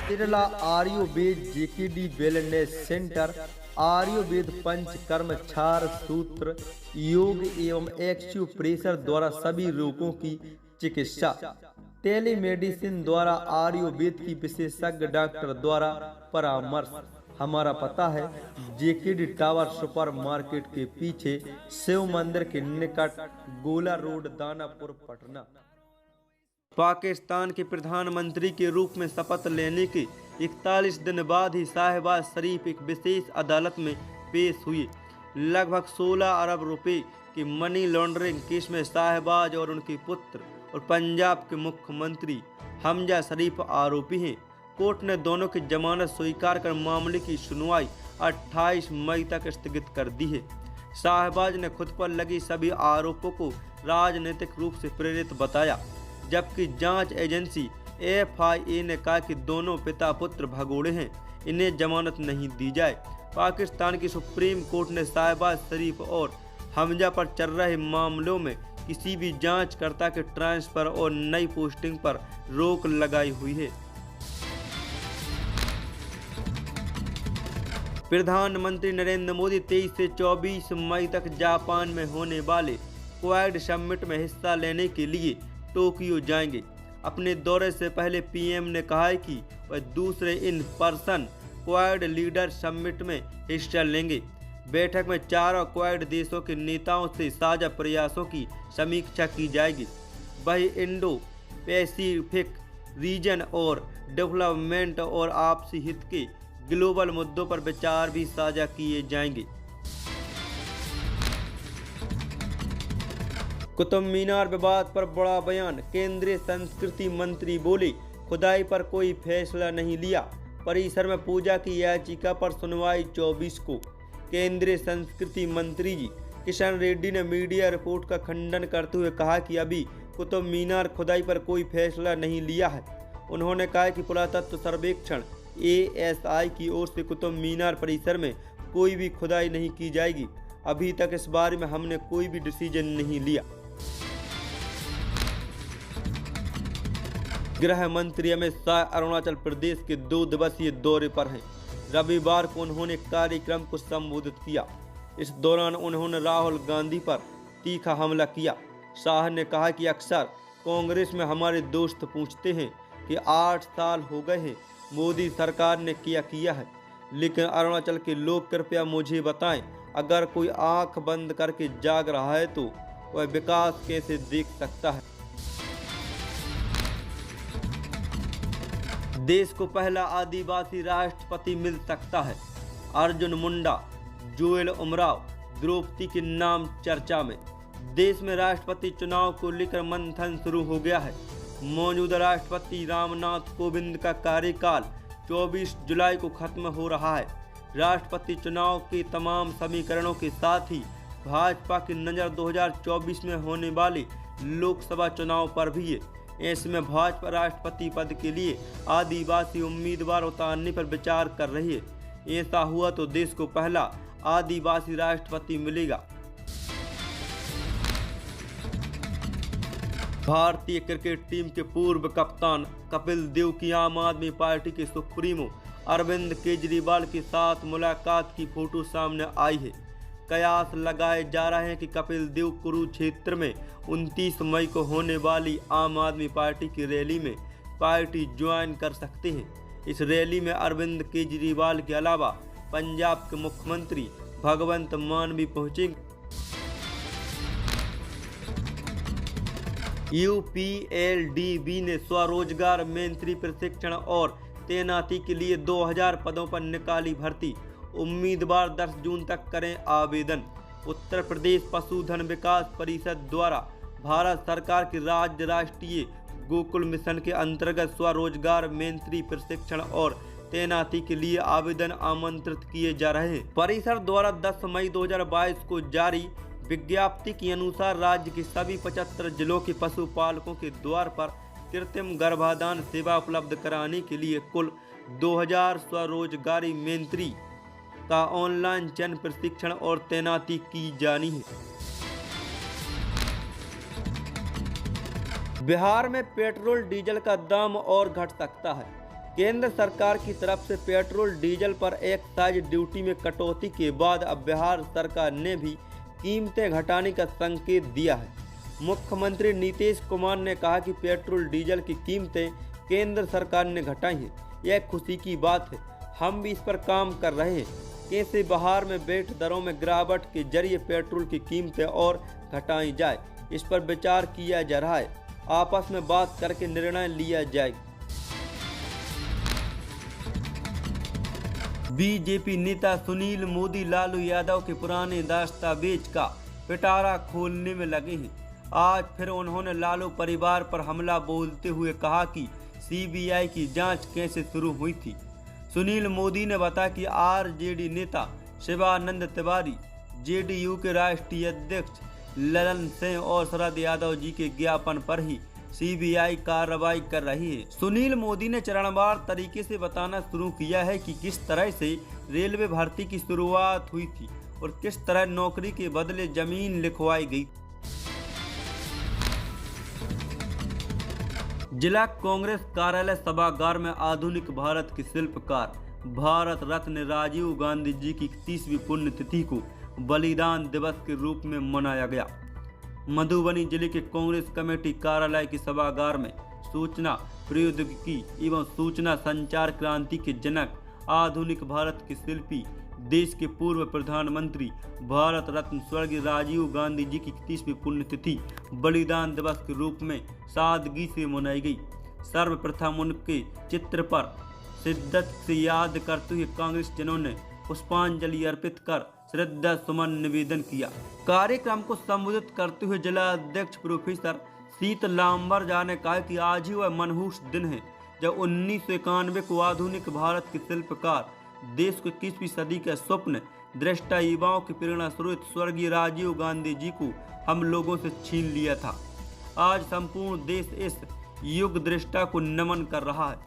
Tirla Ayurveda JKD wellness centre, Ayurveda panchakarma क्षार सूत्र, योग एवं एक्यूप्रेशर द्वारा सभी रोगों की चिकित्सा। टेलीमेडिसिन द्वारा आयुर्वेद की विशेषज्ञ डॉक्टर द्वारा परामर्श। हमारा पता है जेकेडी टावर सुपर मार्केट के पीछे, शिव मंदिर के निकट, गोला रोड, दानापुर, पटना। पाकिस्तान के प्रधानमंत्री के रूप में शपथ लेने के 41 दिन बाद ही शहबाज शरीफ एक विशेष अदालत में पेश हुए। लगभग 16 अरब रुपए की मनी लॉन्ड्रिंग केस में शहबाज और उनके पुत्र और पंजाब के मुख्यमंत्री हमजा शरीफ आरोपी हैं। कोर्ट ने दोनों की जमानत स्वीकार कर मामले की सुनवाई 28 मई तक स्थगित कर दी है। शहबाज ने खुद पर लगी सभी आरोपों को राजनीतिक रूप से प्रेरित बताया, जबकि जांच एजेंसी FIA ने कहा कि दोनों पिता पुत्र भगोड़े हैं, इन्हें जमानत नहीं दी जाए। पाकिस्तान की सुप्रीम कोर्ट ने शहबाज शरीफ और हमजा पर चल रहे मामलों में किसी भी जांचकर्ता के ट्रांसफर और नई पोस्टिंग पर रोक लगाई हुई है। प्रधानमंत्री नरेंद्र मोदी 23 से 24 मई तक जापान में होने वाले क्वाड समिट में हिस्सा लेने के लिए टोक्यो जाएंगे। अपने दौरे से पहले पीएम ने कहा है कि वह दूसरे in person quad leader summit में हिस्सा लेंगे। बैठक में चारों क्वाड देशों के नेताओं से साझा प्रयासों की समीक्षा की जाएगी। वही इंडो पैसिफिक रीजन और डेवलपमेंट और आपसी हित के ग्लोबल मुद्दों पर विचार भी साझा किए जाएंगे। कुतुब मीनार विवाद पर बड़ा बयान। केंद्रीय संस्कृति मंत्री बोले, खुदाई पर कोई फैसला नहीं लिया। परिसर में पूजा की याचिका पर सुनवाई 24 को। केंद्रीय संस्कृति मंत्री जी किशन रेड्डी ने मीडिया रिपोर्ट का खंडन करते हुए कहा कि अभी कुतुब मीनार खुदाई पर कोई फैसला नहीं लिया है। उन्होंने कहा कि पुरातत्व सर्वेक्षण ASI की ओर से कुतुब मीनार परिसर में कोई भी खुदाई नहीं की जाएगी। अभी तक इस बारे में हमने कोई भी डिसीजन नहीं लिया। गृह मंत्री अमित शाह अरुणाचल प्रदेश के 2 दिवसीय दौरे पर हैं। रविवार को उन्होंने कार्यक्रम को संबोधित किया। इस दौरान उन्होंने राहुल गांधी पर तीखा हमला किया। शाह ने कहा कि अक्सर कांग्रेस में हमारे दोस्त पूछते हैं कि 8 साल हो गए हैं, मोदी सरकार ने क्या किया है, लेकिन अरुणाचल के लोग कृपया मुझे बताएं, अगर कोई आंख बंद करके जाग रहा है तो वह विकास कैसे देख सकता है। देश को पहला आदिवासी राष्ट्रपति मिल सकता है। अर्जुन मुंडा, जोएल उमराव, द्रौपदी के नाम चर्चा में। देश में राष्ट्रपति चुनाव को लेकर मंथन शुरू हो गया है। मौजूदा राष्ट्रपति रामनाथ कोविंद का कार्यकाल 24 जुलाई को खत्म हो रहा है। राष्ट्रपति चुनाव के तमाम समीकरणों के साथ ही भाजपा की नज़र 2024 में होने वाले लोकसभा चुनाव पर भी है। ऐसे में भाजपा राष्ट्रपति पद के लिए आदिवासी उम्मीदवार उतारने पर विचार कर रही है। ऐसा हुआ तो देश को पहला आदिवासी राष्ट्रपति मिलेगा। भारतीय क्रिकेट टीम के पूर्व कप्तान कपिल देव की आम आदमी पार्टी के सुप्रीमो अरविंद केजरीवाल के साथ मुलाकात की फोटो सामने आई है। कयास लगाए जा रहे हैं कि कपिल देव कुरुक्षेत्र में 29 मई को होने वाली आम आदमी पार्टी की रैली में पार्टी ज्वाइन कर सकते हैं। इस रैली में अरविंद केजरीवाल के अलावा पंजाब के मुख्यमंत्री भगवंत मान भी पहुंचेंगे। UPLDB ने स्वरोजगार मंत्री प्रशिक्षण और तैनाती के लिए 2000 पदों पर निकाली भर्ती। उम्मीदवार 10 जून तक करें आवेदन। उत्तर प्रदेश पशुधन विकास परिषद द्वारा भारत सरकार के राज्य राष्ट्रीय गोकुल मिशन के अंतर्गत स्वरोजगार मंत्री प्रशिक्षण और तैनाती के लिए आवेदन आमंत्रित किए जा रहे हैं। परिषद द्वारा 10 मई 2022 को जारी विज्ञप्ति के अनुसार राज्य के सभी 75 जिलों के पशुपालकों के द्वार पर कृत्रिम गर्भाधान सेवा उपलब्ध कराने के लिए कुल 2000 स्वरोजगारी मंत्री का ऑनलाइन चयन, प्रशिक्षण और तैनाती की जानी है। बिहार में पेट्रोल डीजल का दाम और घट सकता है। केंद्र सरकार की तरफ से पेट्रोल डीजल पर एक्साइज ड्यूटी में कटौती के बाद अब बिहार सरकार ने भी कीमतें घटाने का संकेत दिया है। मुख्यमंत्री नीतीश कुमार ने कहा कि पेट्रोल डीजल की कीमतें केंद्र सरकार ने घटाई हैं, यह खुशी की बात है। हम भी इस पर काम कर रहे हैं। कैसे बिहार में बेट दरों में गिरावट के जरिए पेट्रोल की कीमतें और घटाई जाए, इस पर विचार किया जा रहा है। आपस में बात करके निर्णय लिया जाएगा। बीजेपी नेता सुनील मोदी लालू यादव के पुराने दस्तावेज का पिटारा खोलने में लगे हैं। आज फिर उन्होंने लालू परिवार पर हमला बोलते हुए कहा कि सीबीआई की जांच कैसे शुरू हुई थी। सुनील मोदी ने बताया कि आरजेडी नेता शिवानंद तिवारी, जेडीयू के राष्ट्रीय अध्यक्ष ललन सिंह और शरद यादव जी के ज्ञापन पर ही सीबीआई कार्रवाई कर रही है। सुनील मोदी ने चरणवार तरीके से बताना शुरू किया है कि किस तरह से रेलवे भर्ती की शुरुआत हुई थी और किस तरह नौकरी के बदले जमीन लिखवाई गई। जिला कांग्रेस कार्यालय सभागार में आधुनिक भारत के शिल्पकार भारत रत्न राजीव गांधी जी की 31वीं पुण्यतिथि को बलिदान दिवस के रूप में मनाया गया। मधुबनी जिले के कांग्रेस कमेटी कार्यालय के सभागार में सूचना प्रौद्योगिकी एवं सूचना संचार क्रांति के जनक, आधुनिक भारत के शिल्पी, देश के पूर्व प्रधानमंत्री भारत रत्न स्वर्गीय राजीव गांधी जी की 31वीं पुण्यतिथि बलिदान दिवस के रूप में सादगी से मनाई गई। सर्वप्रथम उनके चित्र पर शिद्दत से याद करते हुए कांग्रेस जनों ने पुष्पांजलि अर्पित कर श्रद्धा सुमन निवेदन किया। कार्यक्रम को संबोधित करते हुए जिला अध्यक्ष प्रोफेसर शीतल लांबरजा ने कहा कि आज ही वह मनहूस दिन है जब 1991 को आधुनिक भारत के शिल्पकार, देश को 21वीं सदी का स्वप्न दृष्टा, युवाओं की प्रेरणा स्रोत स्वर्गीय राजीव गांधी जी को हम लोगों से छीन लिया था। आज संपूर्ण देश इस युग दृष्टा को नमन कर रहा है।